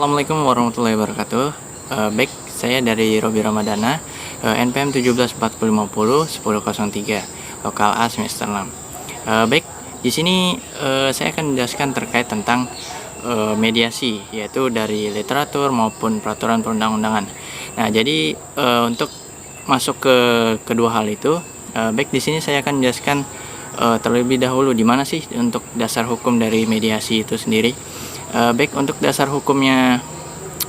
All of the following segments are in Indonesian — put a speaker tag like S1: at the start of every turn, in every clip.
S1: Assalamualaikum warahmatullahi wabarakatuh. Baik, saya dari Robi Ramadana, NPM 174050 1003, lokal A semester 6. Baik, di sini saya akan menjelaskan terkait tentang mediasi, yaitu dari literatur maupun peraturan perundang-undangan. Nah, jadi untuk masuk ke kedua hal itu, baik di sini saya akan menjelaskan terlebih dahulu di mana sih untuk dasar hukum dari mediasi itu sendiri. Baik, untuk dasar hukumnya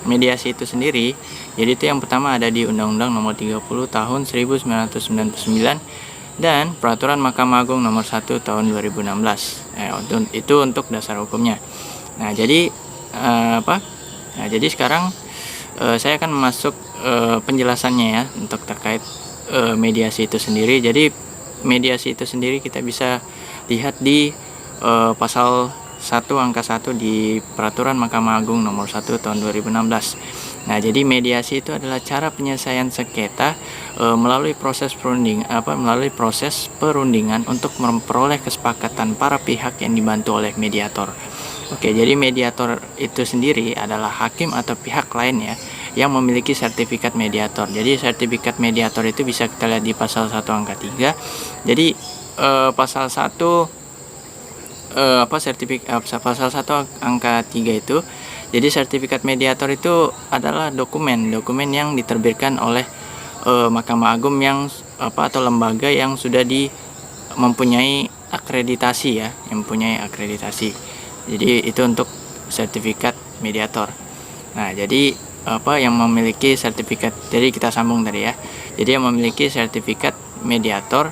S1: mediasi itu sendiri, jadi itu yang pertama ada di Undang-Undang Nomor 30 Tahun 1999 dan Peraturan Mahkamah Agung Nomor 1 Tahun 2016. Itu untuk dasar hukumnya. Nah, jadi Nah, jadi sekarang saya akan masuk penjelasannya ya untuk terkait mediasi itu sendiri. Jadi mediasi itu sendiri kita bisa lihat di pasal 1 angka 1 di Peraturan Mahkamah Agung Nomor 1 Tahun 2016. Nah, jadi mediasi itu adalah cara penyelesaian sengketa melalui proses perundingan untuk memperoleh kesepakatan para pihak yang dibantu oleh mediator. Oke, jadi mediator itu sendiri adalah hakim atau pihak lain ya yang memiliki sertifikat mediator. Jadi sertifikat mediator itu bisa kita lihat di pasal 1 angka 3. Jadi pasal 1 pasal 1 angka 3 itu, jadi sertifikat mediator itu adalah dokumen yang diterbitkan oleh Mahkamah Agung yang atau lembaga yang sudah mempunyai akreditasi ya, Jadi itu untuk sertifikat mediator. Nah, jadi yang memiliki sertifikat, jadi kita sambung tadi ya. Jadi yang memiliki sertifikat mediator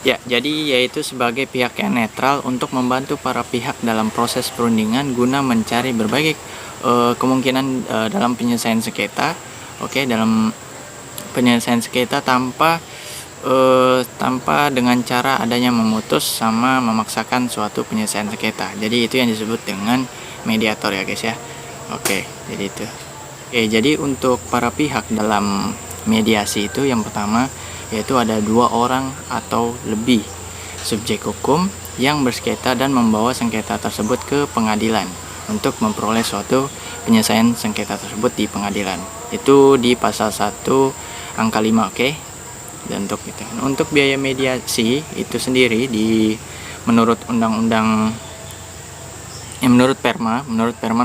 S1: ya, jadi yaitu sebagai pihak yang netral untuk membantu para pihak dalam proses perundingan guna mencari berbagai kemungkinan dalam penyelesaian sengketa. Dalam penyelesaian sengketa tanpa dengan cara adanya memutus sama memaksakan suatu penyelesaian sengketa. Jadi itu yang disebut dengan mediator ya guys ya. Jadi itu. Jadi untuk para pihak dalam mediasi itu yang pertama yaitu ada 2 orang atau lebih subjek hukum yang bersengketa dan membawa sengketa tersebut ke pengadilan untuk memperoleh suatu penyelesaian sengketa tersebut di pengadilan. Itu di pasal 1 angka 5, Dan untuk biaya mediasi itu sendiri menurut Perma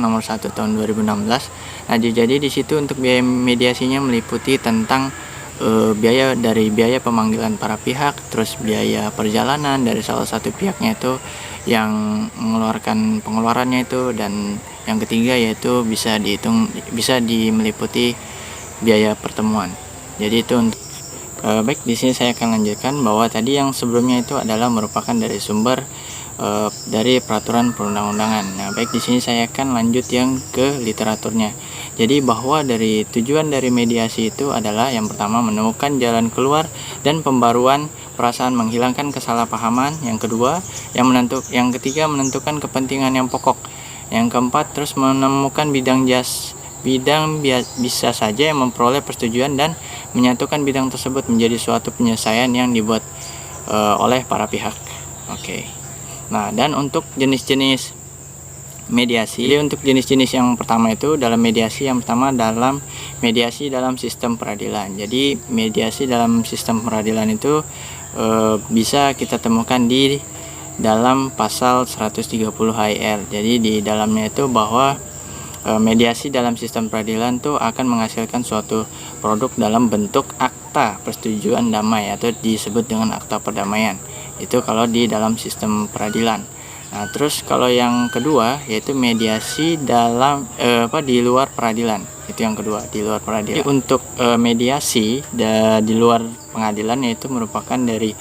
S1: nomor 1 tahun 2016. Nah, jadi di situ untuk biaya mediasinya meliputi tentang biaya pemanggilan para pihak, terus biaya perjalanan dari salah satu pihaknya itu yang mengeluarkan pengeluarannya itu, dan yang ketiga yaitu bisa meliputi biaya pertemuan. Jadi itu untuk baik, di sini saya akan lanjutkan bahwa tadi yang sebelumnya itu adalah merupakan dari sumber dari peraturan perundang-undangan. Nah, baik, di sini saya akan lanjut yang ke literaturnya. Jadi bahwa dari tujuan dari mediasi itu adalah yang pertama menemukan jalan keluar dan pembaruan perasaan, menghilangkan kesalahpahaman. Yang kedua, yang ketiga menentukan kepentingan yang pokok. Yang keempat, terus menemukan bidang bisa saja yang memperoleh persetujuan dan menyatukan bidang tersebut menjadi suatu penyelesaian yang dibuat oleh para pihak. Nah, dan untuk jenis-jenis mediasi. Jadi untuk jenis-jenis yang pertama itu dalam mediasi dalam sistem peradilan. Jadi mediasi dalam sistem peradilan itu bisa kita temukan di dalam pasal 130 HIR. Jadi di dalamnya itu bahwa mediasi dalam sistem peradilan itu akan menghasilkan suatu produk dalam bentuk akta persetujuan damai atau disebut dengan akta perdamaian. Itu kalau di dalam sistem peradilan. Nah, terus kalau yang kedua yaitu mediasi di luar peradilan. Itu yang kedua, di luar peradilan. Jadi untuk mediasi di luar pengadilan yaitu merupakan dari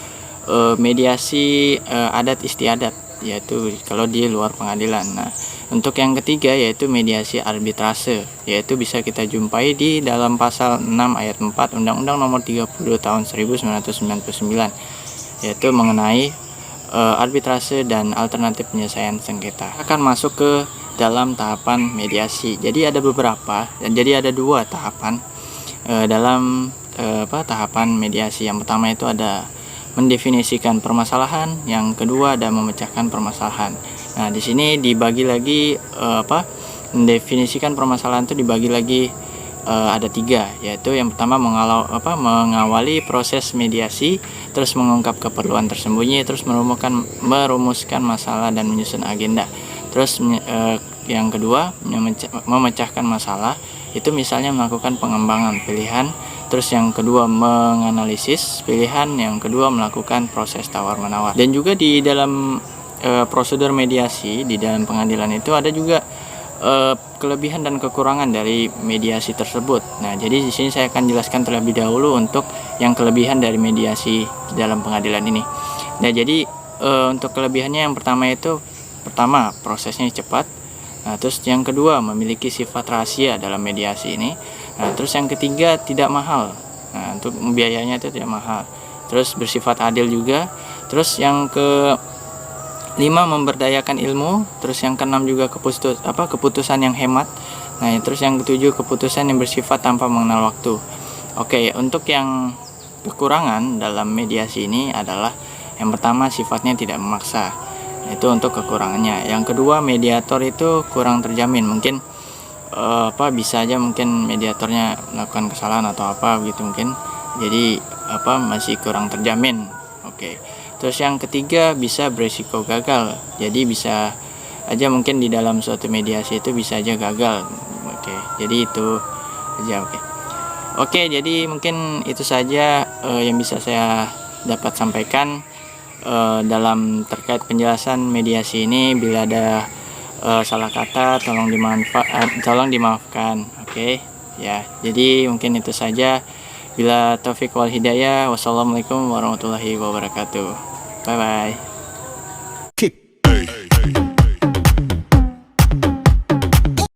S1: mediasi adat istiadat, yaitu kalau di luar pengadilan. Nah, untuk yang ketiga yaitu mediasi arbitrase, yaitu bisa kita jumpai di dalam pasal 6 ayat 4 Undang-Undang Nomor 30 Tahun 1999, yaitu mengenai arbitrase dan alternatif penyelesaian sengketa. Akan masuk ke dalam tahapan mediasi. Jadi ada 2 tahapan dalam tahapan mediasi. Yang pertama itu ada mendefinisikan permasalahan, yang kedua ada memecahkan permasalahan. Nah, di sini dibagi lagi mendefinisikan permasalahan itu dibagi lagi ada 3, yaitu yang pertama mengawali proses mediasi, terus mengungkap keperluan tersembunyi, terus merumuskan masalah dan menyusun agenda. Terus yang kedua memecahkan masalah, itu misalnya melakukan pengembangan pilihan. Terus yang kedua menganalisis pilihan, yang kedua melakukan proses tawar-menawar. Dan juga di dalam prosedur mediasi di dalam pengadilan itu ada juga kelebihan dan kekurangan dari mediasi tersebut. Nah, jadi di sini saya akan jelaskan terlebih dahulu untuk yang kelebihan dari mediasi di dalam pengadilan ini. Nah, jadi untuk kelebihannya yang pertama prosesnya cepat. Nah, terus yang kedua memiliki sifat rahasia dalam mediasi ini. Nah, terus yang ketiga tidak mahal. Nah, untuk biayanya itu tidak mahal. Terus bersifat adil juga. Terus yang ke 5 memberdayakan ilmu. Terus yang keenam juga keputusan yang hemat. Nah, terus yang ketujuh keputusan yang bersifat tanpa mengenal waktu. Oke, untuk yang kekurangan dalam mediasi ini adalah yang pertama sifatnya tidak memaksa. Itu untuk kekurangannya. Yang kedua, mediator itu kurang terjamin. Mungkin bisa aja mungkin mediatornya melakukan kesalahan atau apa gitu mungkin. Jadi masih kurang terjamin. Oke. Terus yang ketiga bisa berisiko gagal. Jadi bisa aja mungkin di dalam suatu mediasi itu bisa aja gagal. Oke. Jadi itu aja. Oke, jadi mungkin itu saja yang bisa saya dapat sampaikan dalam terkait penjelasan mediasi ini. Bila ada salah kata tolong dimaafkan. Oke. Ya, jadi mungkin itu saja. Bila taufik wal hidayah, wassalamualaikum warahmatullahi wabarakatuh. Bye bye.